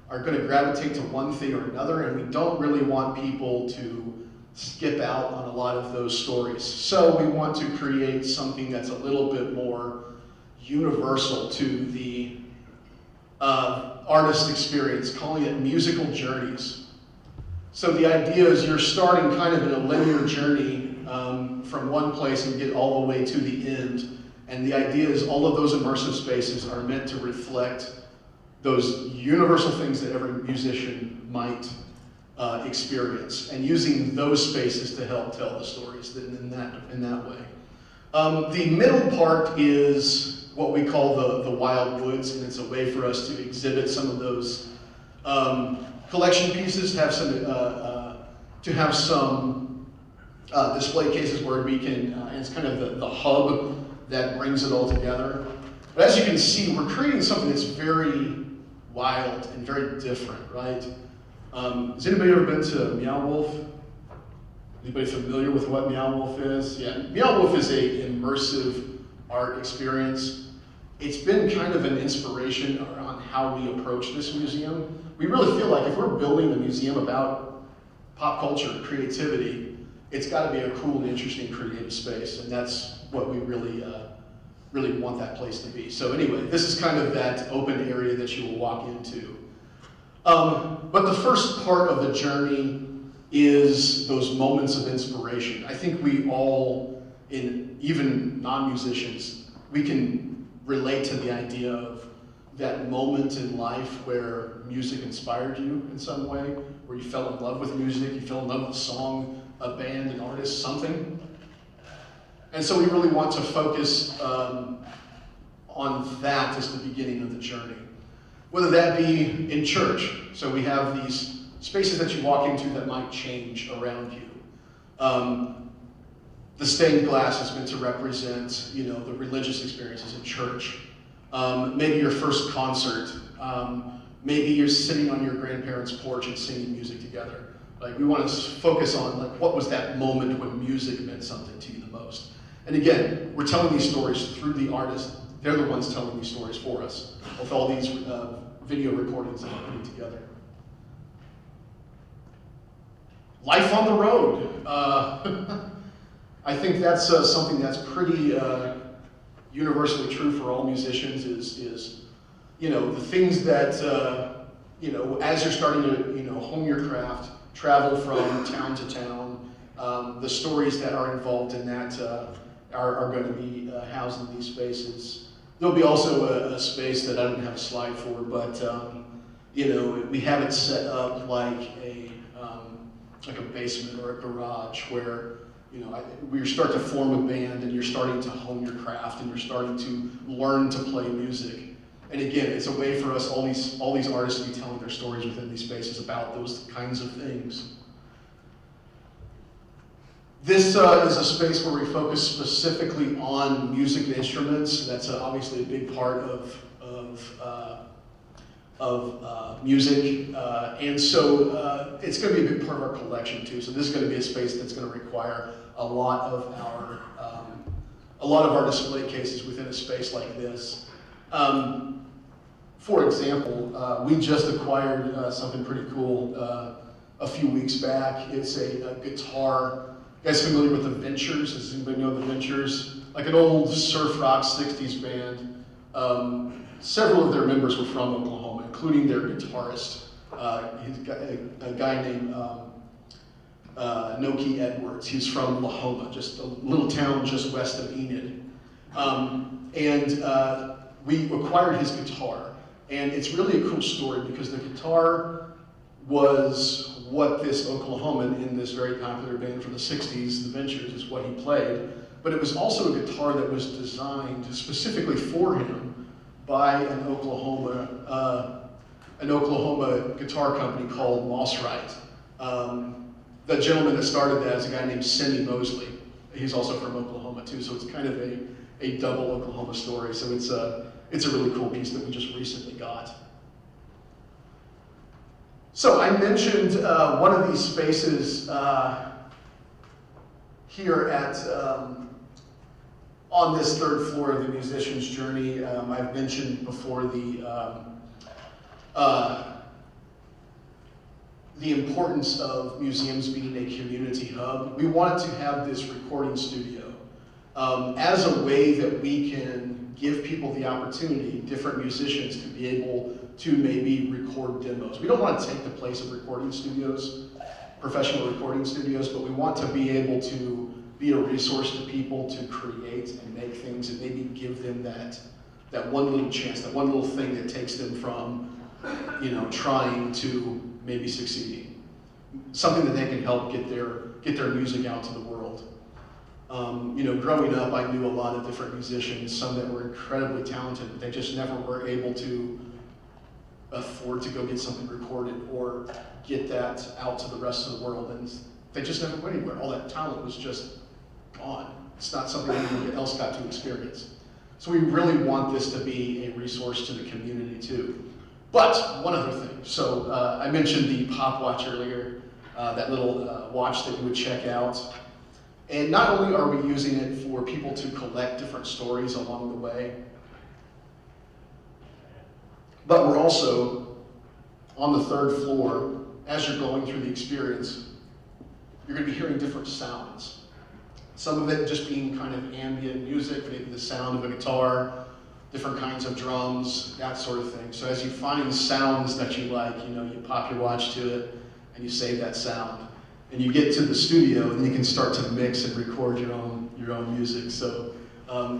are going to gravitate to one thing or another, and we don't really want people to skip out on a lot of those stories. So we want to create something that's a little bit more universal to the artist experience, calling it musical journeys. So the idea is you're starting kind of in a linear journey from one place and get all the way to the end. And the idea is all of those immersive spaces are meant to reflect those universal things that every musician might experience, and using those spaces to help tell the stories in that way. The middle part is what we call the wild woods, and it's a way for us to exhibit some of those collection pieces, have some display cases where we can, and it's kind of the hub that brings it all together. But as you can see, we're creating something that's very wild and very different, right? Has anybody ever been to Meow Wolf? Anybody familiar with what Meow Wolf is? Yeah, Meow Wolf is a immersive art experience. It's been kind of an inspiration around how we approach this museum. We really feel like if we're building a museum about pop culture and creativity, it's got to be a cool and interesting creative space, and that's what we really want that place to be. So anyway, this is kind of that open area that you will walk into. But the first part of the journey is those moments of inspiration. I think we all, even non-musicians, we can relate to the idea of that moment in life where music inspired you in some way, where you fell in love with music, you fell in love with a song, a band, an artist, something. And so we really want to focus on that as the beginning of the journey. Whether that be in church, so we have these spaces that you walk into that might change around you. The stained glass is meant to represent, the religious experiences in church. Maybe your first concert. Maybe you're sitting on your grandparents' porch and singing music together. Like, we want to focus on, like, what was that moment when music meant something to you the most? And again, we're telling these stories through the artists. They're the ones telling these stories for us, with all these video recordings that we're putting together. Life on the road. I think that's something that's pretty universally true for all musicians is the things that, as you're starting to, hone your craft, travel from town to town, the stories that are involved in that are going to be housed in these spaces. There'll be also a space that I don't have a slide for, but we have it set up like a basement or a garage where we start to form a band and you're starting to hone your craft and you're starting to learn to play music. And again, it's a way for us, all these artists, to be telling their stories within these spaces about those kinds of things. This is a space where we focus specifically on music and instruments. That's obviously a big part of music, and so it's going to be a big part of our collection too. So this is going to be a space that's going to require a lot of our display cases within a space like this. For example, we just acquired something pretty cool a few weeks back. It's a guitar. You guys familiar with the Ventures? Does anybody know the Ventures? Like an old surf rock 60s band. Several of their members were from Oklahoma, including their guitarist. He's a guy named Noki Edwards. He's from Lahoma, just a little town just west of Enid. We acquired his guitar. And it's really a cool story because the guitar was what this Oklahoman in this very popular band from the 60s, the Ventures, is what he played. But it was also a guitar that was designed specifically for him by an Oklahoma guitar company called Moss Wright. The gentleman that started that is a guy named Cindy Mosley. He's also from Oklahoma too, so it's kind of a double Oklahoma story. So it's a really cool piece that we just recently got. So I mentioned one of these spaces here at on this third floor of the musician's journey. I've mentioned before the importance of museums being a community hub. We wanted to have this recording studio as a way that we can give people the opportunity, different musicians, to be able to maybe record demos. We don't want to take the place of recording studios, professional recording studios, but we want to be able to be a resource to people to create and make things and maybe give them that that one little chance, that one little thing that takes them from, trying to maybe succeeding. Something that they can help get their music out to the world. Growing up, I knew a lot of different musicians, some that were incredibly talented, but they just never were able to afford to go get something recorded or get that out to the rest of the world, and they just never went anywhere. All that talent was just gone. It's not something anyone else got to experience. So we really want this to be a resource to the community too. But one other thing. So I mentioned the Pop Watch earlier, that little watch that you would check out. And not only are we using it for people to collect different stories along the way, but we're also on the 3rd floor, as you're going through the experience, you're going to be hearing different sounds. Some of it just being kind of ambient music, maybe the sound of a guitar, different kinds of drums, that sort of thing. So as you find sounds that you like, you pop your watch to it and you save that sound. And you get to the studio and you can start to mix and record your own music. So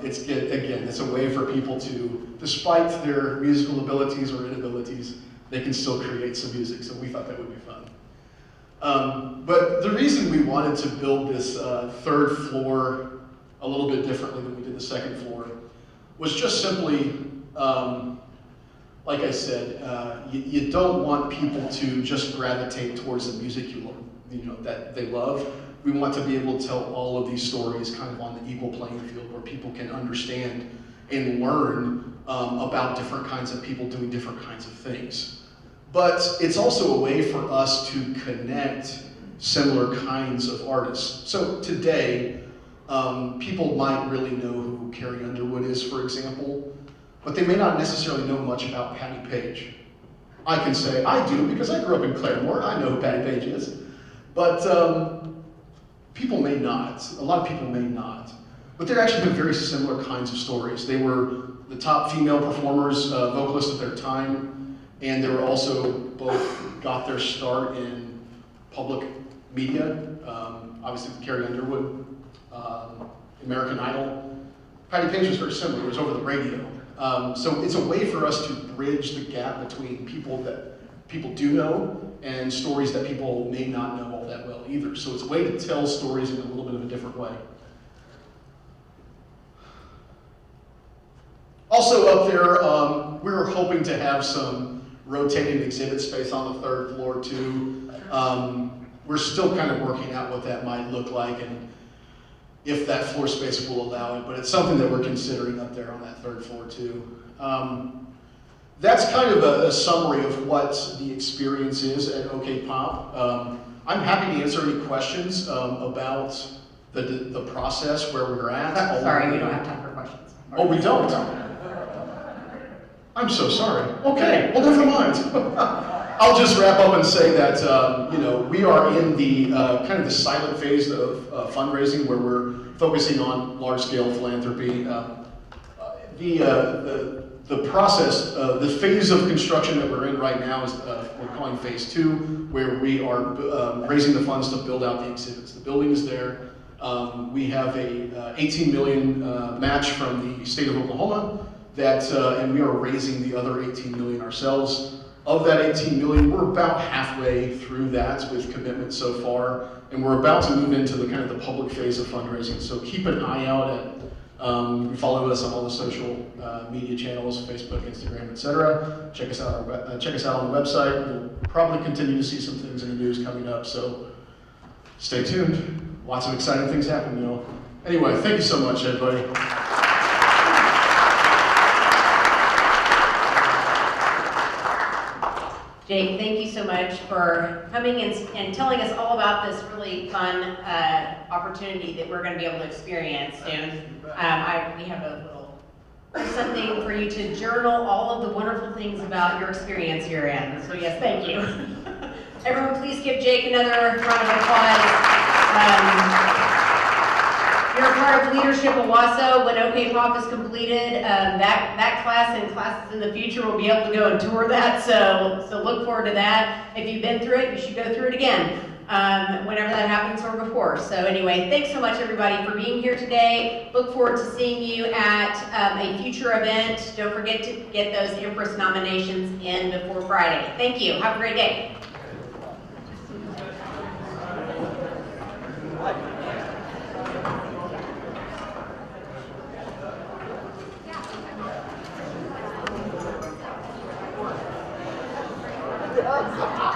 it's a way for people to, despite their musical abilities or inabilities, they can still create some music. So we thought that would be fun. But the reason we wanted to build this 3rd floor a little bit differently than we did the 2nd floor was just simply, like I said, you don't want people to just gravitate towards the music that they love. We want to be able to tell all of these stories kind of on the equal playing field where people can understand and learn about different kinds of people doing different kinds of things. But it's also a way for us to connect similar kinds of artists. So today, people might really know who Carrie Underwood is, for example, but they may not necessarily know much about Patti Page. I can say, I do, because I grew up in Claremore, I know who Patti Page is. But people may not, a lot of people may not. But they're actually very similar kinds of stories. They were the top female performers, vocalists of their time, and they were also both got their start in public media, obviously with Carrie Underwood, American Idol. Patti Page was very similar, it was over the radio. So it's a way for us to bridge the gap between people that people do know and stories that people may not know all that well either. So it's a way to tell stories in a little bit of a different way. Also up there, we're hoping to have some rotating exhibit space on the 3rd floor too. We're still kind of working out what that might look like and if that floor space will allow it, but it's something that we're considering up there on that 3rd floor too. That's kind of a summary of what the experience is at OKPOP. I'm happy to answer any questions about the process, where we're at.
Sorry, we don't have time for questions.
Oh, we don't? I'm so sorry. Okay, well, never mind. I'll just wrap up and say that we are in the kind of the silent phase of fundraising, where we're focusing on large-scale philanthropy. The process, the phase of construction that we're in right now is we're calling phase 2, where we are raising the funds to build out the exhibits. The building is there. We have a $18 million match from the state of Oklahoma and we are raising the other $18 million ourselves. Of that $18 million, we're about halfway through that with commitments so far, and we're about to move into the kind of the public phase of fundraising. So keep an eye out at follow us on all the social media channels, Facebook, Instagram, etc. Check us out on the website. You'll probably continue to see some things in the news coming up, so stay tuned. Lots of exciting things happening, Anyway, thank you so much, everybody.
Jake, thank you so much for coming and telling us all about this really fun opportunity that we're going to be able to experience soon. We have a little something for you to journal all of the wonderful things about your experience here in. So yes, thank you. Everyone, please give Jake another round of applause. You're a part of Leadership Owasso. When OKPOP is completed, that class and classes in the future will be able to go and tour that, so look forward to that. If you've been through it, you should go through it again. whenever that happens or before. So anyway, thanks so much everybody for being here today. Look forward to seeing you at a future event. Don't forget to get those Empress nominations in before Friday. Thank you. Have a great day.
Yeah.